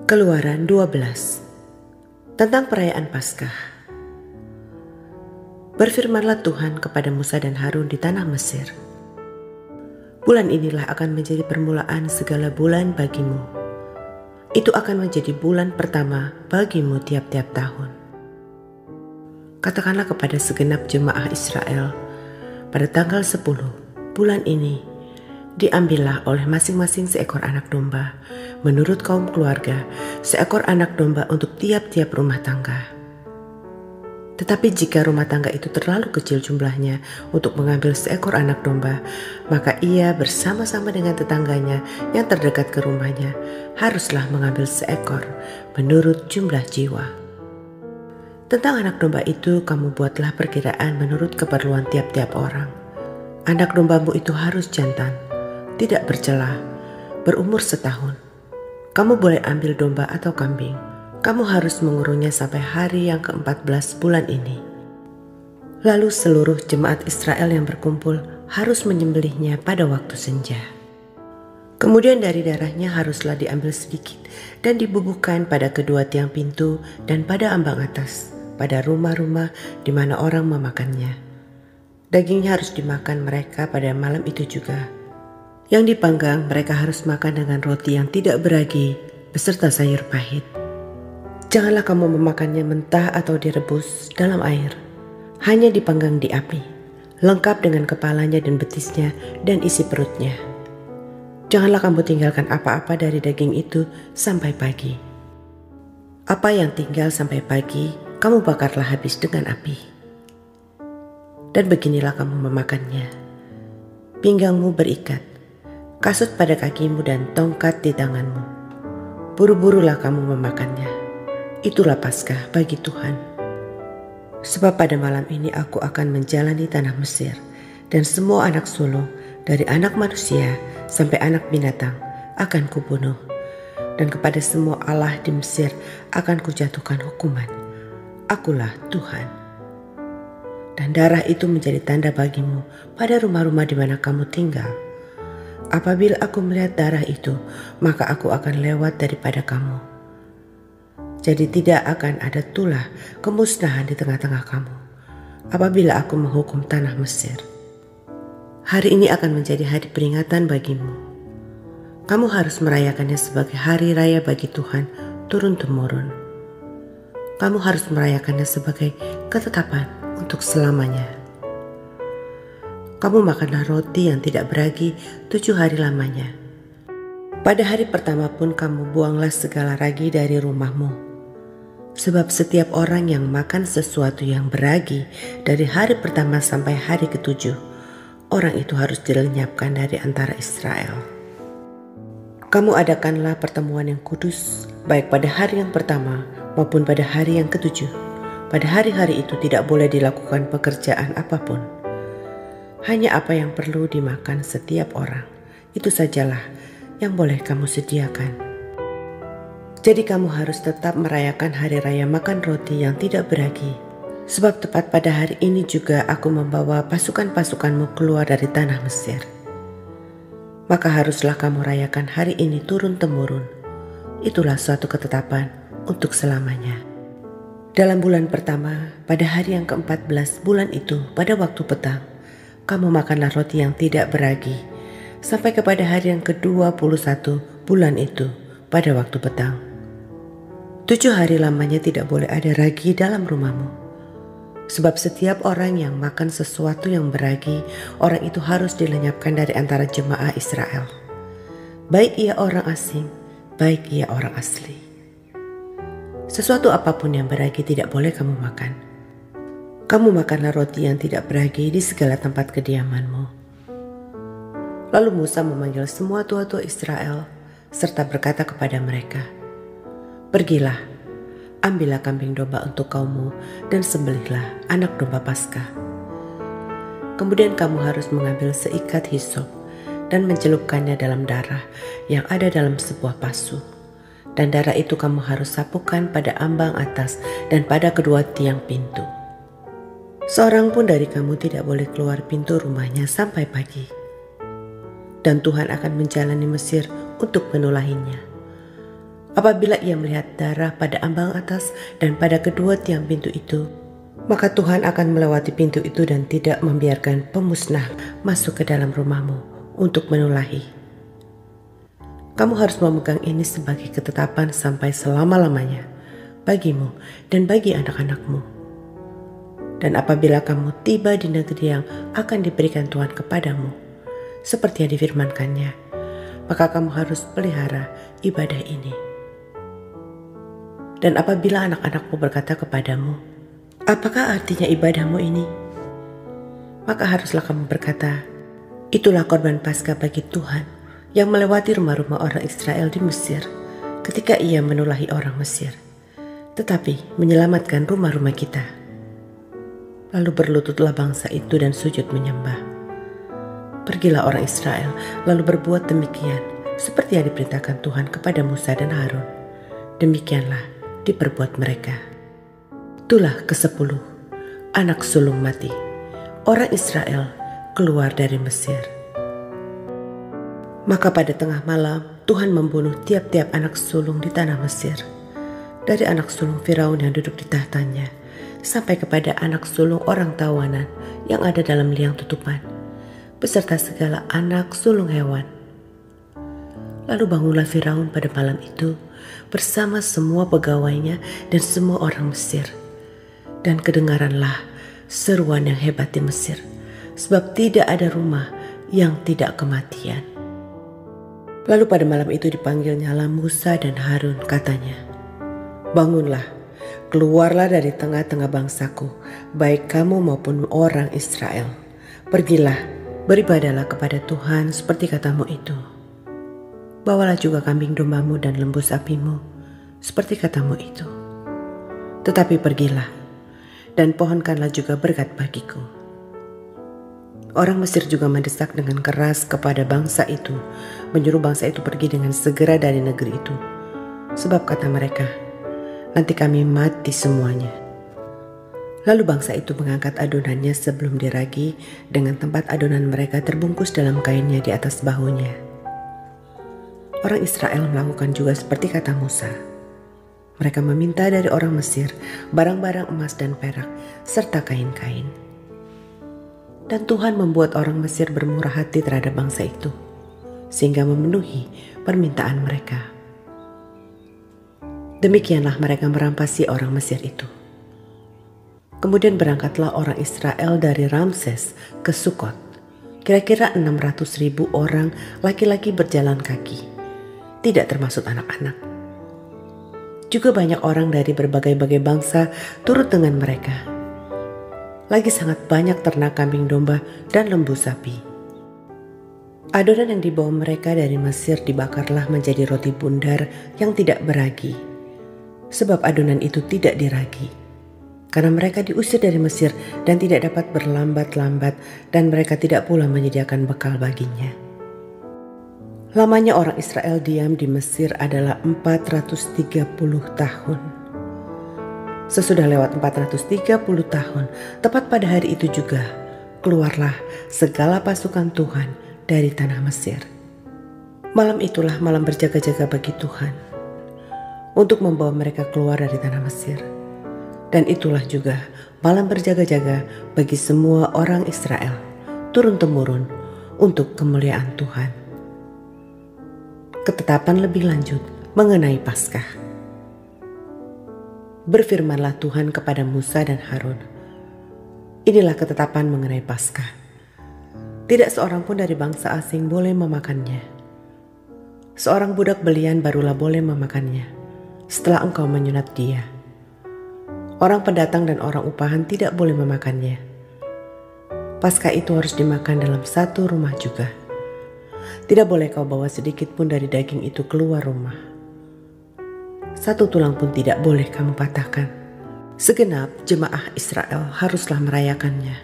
Keluaran 12 tentang perayaan Paskah. Berfirmanlah Tuhan kepada Musa dan Harun di tanah Mesir. Bulan inilah akan menjadi permulaan segala bulan bagimu. Itu akan menjadi bulan pertama bagimu tiap-tiap tahun. Katakanlah kepada segenap jemaah Israel, pada tanggal 10 bulan ini, diambillah oleh masing-masing seekor anak domba, menurut kaum keluarga, seekor anak domba untuk tiap-tiap rumah tangga. Tetapi jika rumah tangga itu terlalu kecil jumlahnya untuk mengambil seekor anak domba, maka ia bersama-sama dengan tetangganya yang terdekat ke rumahnya haruslah mengambil seekor menurut jumlah jiwa. Tentang anak domba itu kamu buatlah perkiraan menurut keperluan tiap-tiap orang. Anak dombamu itu harus jantan, tidak bercela, berumur setahun. Kamu boleh ambil domba atau kambing. Kamu harus mengurungnya sampai hari yang ke-14 bulan ini. Lalu seluruh jemaat Israel yang berkumpul harus menyembelihnya pada waktu senja. Kemudian dari darahnya haruslah diambil sedikit dan dibubuhkan pada kedua tiang pintu dan pada ambang atas, pada rumah-rumah di mana orang memakannya. Dagingnya harus dimakan mereka pada malam itu juga. Yang dipanggang mereka harus makan dengan roti yang tidak beragi beserta sayur pahit. Janganlah kamu memakannya mentah atau direbus dalam air, hanya dipanggang di api, lengkap dengan kepalanya dan betisnya dan isi perutnya. Janganlah kamu tinggalkan apa-apa dari daging itu sampai pagi. Apa yang tinggal sampai pagi, kamu bakarlah habis dengan api. Dan beginilah kamu memakannya. Pinggangmu berikat, kasut pada kakimu dan tongkat di tanganmu. Buru-burulah kamu memakannya. Itulah Paskah bagi Tuhan. Sebab pada malam ini aku akan menjalani tanah Mesir, dan semua anak sulung dari anak manusia sampai anak binatang akan kubunuh. Dan kepada semua Allah di Mesir akan kujatuhkan hukuman. Akulah Tuhan. Dan darah itu menjadi tanda bagimu pada rumah-rumah di mana kamu tinggal. Apabila aku melihat darah itu, maka aku akan lewat daripada kamu. Jadi tidak akan ada tulah kemusnahan di tengah-tengah kamu apabila aku menghukum tanah Mesir. Hari ini akan menjadi hari peringatan bagimu. Kamu harus merayakannya sebagai hari raya bagi Tuhan turun-temurun. Kamu harus merayakannya sebagai ketetapan untuk selamanya. Kamu makanlah roti yang tidak beragi 7 hari lamanya. Pada hari pertama pun kamu buanglah segala ragi dari rumahmu. Sebab setiap orang yang makan sesuatu yang beragi dari hari pertama sampai hari ke-7, orang itu harus dilenyapkan dari antara Israel. Kamu adakanlah pertemuan yang kudus, baik pada hari yang pertama maupun pada hari yang ke-7. Pada hari-hari itu tidak boleh dilakukan pekerjaan apapun. Hanya apa yang perlu dimakan setiap orang, itu sajalah yang boleh kamu sediakan. Jadi kamu harus tetap merayakan hari raya makan roti yang tidak beragi. Sebab tepat pada hari ini juga aku membawa pasukan-pasukanmu keluar dari tanah Mesir. Maka haruslah kamu rayakan hari ini turun-temurun. Itulah suatu ketetapan untuk selamanya. Dalam bulan pertama, pada hari yang ke-14 bulan itu, pada waktu petang, kamu makanlah roti yang tidak beragi, sampai kepada hari yang ke-21 bulan itu, pada waktu petang. 7 hari lamanya tidak boleh ada ragi dalam rumahmu. Sebab setiap orang yang makan sesuatu yang beragi, orang itu harus dilenyapkan dari antara jemaah Israel. Baik ia orang asing, baik ia orang asli. Sesuatu apapun yang beragi tidak boleh kamu makan. Kamu makanlah roti yang tidak beragi di segala tempat kediamanmu. Lalu Musa memanggil semua tua-tua Israel serta berkata kepada mereka, "Pergilah, ambillah kambing domba untuk kaummu dan sembelihlah anak domba Paskah. Kemudian kamu harus mengambil seikat hisop dan mencelupkannya dalam darah yang ada dalam sebuah pasu. Dan darah itu kamu harus sapukan pada ambang atas dan pada kedua tiang pintu. Seorang pun dari kamu tidak boleh keluar pintu rumahnya sampai pagi. Dan Tuhan akan menjalani Mesir untuk menulahinya. Apabila ia melihat darah pada ambang atas dan pada kedua tiang pintu itu, maka Tuhan akan melewati pintu itu dan tidak membiarkan pemusnah masuk ke dalam rumahmu untuk menulahi. Kamu harus memegang ini sebagai ketetapan sampai selama-lamanya bagimu dan bagi anak-anakmu. Dan apabila kamu tiba di negeri yang akan diberikan Tuhan kepadamu, seperti yang difirmankannya, maka kamu harus pelihara ibadah ini. Dan apabila anak-anakmu berkata kepadamu, apakah artinya ibadahmu ini? Maka haruslah kamu berkata, itulah korban Paskah bagi Tuhan yang melewati rumah-rumah orang Israel di Mesir ketika ia menulahi orang Mesir, tetapi menyelamatkan rumah-rumah kita. Lalu berlututlah bangsa itu dan sujud menyembah. Pergilah orang Israel lalu berbuat demikian seperti yang diperintahkan Tuhan kepada Musa dan Harun. Demikianlah diperbuat mereka. Itulah ke-10 anak sulung mati. Orang Israel keluar dari Mesir. Maka pada tengah malam Tuhan membunuh tiap-tiap anak sulung di tanah Mesir, dari anak sulung Firaun yang duduk di tahtanya, sampai kepada anak sulung orang tawanan yang ada dalam liang tutupan, beserta segala anak sulung hewan. Lalu bangunlah Firaun pada malam itu bersama semua pegawainya dan semua orang Mesir. Dan kedengaranlah seruan yang hebat di Mesir, sebab tidak ada rumah yang tidak kematian. Lalu pada malam itu dipanggilnyalah Musa dan Harun, katanya, bangunlah, keluarlah dari tengah-tengah bangsaku, baik kamu maupun orang Israel. Pergilah, beribadahlah kepada Tuhan seperti katamu itu. Bawalah juga kambing dombamu dan lembu sapimu, seperti katamu itu. Tetapi pergilah, dan pohonkanlah juga berkat bagiku. Orang Mesir juga mendesak dengan keras kepada bangsa itu, menyuruh bangsa itu pergi dengan segera dari negeri itu. Sebab kata mereka, nanti kami mati semuanya. Lalu bangsa itu mengangkat adonannya sebelum diragi, dengan tempat adonan mereka terbungkus dalam kainnya di atas bahunya. Orang Israel melakukan juga seperti kata Musa. Mereka meminta dari orang Mesir barang-barang emas dan perak, serta kain-kain. Dan Tuhan membuat orang Mesir bermurah hati terhadap bangsa itu, sehingga memenuhi permintaan mereka. Demikianlah mereka merampasi orang Mesir itu. Kemudian berangkatlah orang Israel dari Ramses ke Sukot. Kira-kira 600.000 orang laki-laki berjalan kaki, tidak termasuk anak-anak. Juga banyak orang dari berbagai-bagai bangsa turut dengan mereka. Lagi sangat banyak ternak kambing domba dan lembu sapi. Adonan yang dibawa mereka dari Mesir dibakarlah menjadi roti bundar yang tidak beragi, sebab adonan itu tidak diragi, karena mereka diusir dari Mesir dan tidak dapat berlambat-lambat, dan mereka tidak pula menyediakan bekal baginya. Lamanya orang Israel diam di Mesir adalah 430 tahun. Sesudah lewat 430 tahun, tepat pada hari itu juga, keluarlah segala pasukan Tuhan dari tanah Mesir. Malam itulah malam berjaga-jaga bagi Tuhan, untuk membawa mereka keluar dari tanah Mesir. Dan itulah juga malam berjaga-jaga bagi semua orang Israel, turun-temurun untuk kemuliaan Tuhan. Ketetapan lebih lanjut mengenai Paskah. Berfirmanlah Tuhan kepada Musa dan Harun, inilah ketetapan mengenai Paskah. Tidak seorang pun dari bangsa asing boleh memakannya. Seorang budak belian barulah boleh memakannya, setelah engkau menyunat dia. Orang pendatang dan orang upahan tidak boleh memakannya. Paskah itu harus dimakan dalam satu rumah juga. Tidak boleh kau bawa sedikit pun dari daging itu keluar rumah. Satu tulang pun tidak boleh kamu patahkan. Segenap jemaah Israel haruslah merayakannya.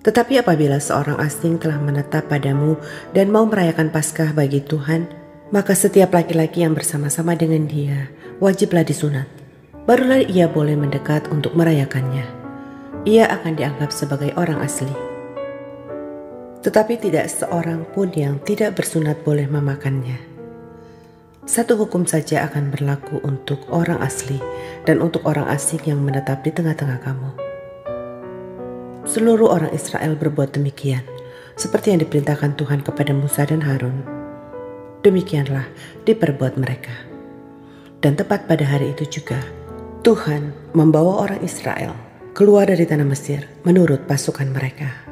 Tetapi apabila seorang asing telah menetap padamu dan mau merayakan Paskah bagi Tuhan, maka setiap laki-laki yang bersama-sama dengan dia wajiblah disunat. Barulah ia boleh mendekat untuk merayakannya. Ia akan dianggap sebagai orang asli. Tetapi tidak seorang pun yang tidak bersunat boleh memakannya. Satu hukum saja akan berlaku untuk orang asli dan untuk orang asing yang menetap di tengah-tengah kamu. Seluruh orang Israel berbuat demikian, seperti yang diperintahkan Tuhan kepada Musa dan Harun. Demikianlah diperbuat mereka. Dan tepat pada hari itu juga, Tuhan membawa orang Israel keluar dari tanah Mesir menurut pasukan mereka.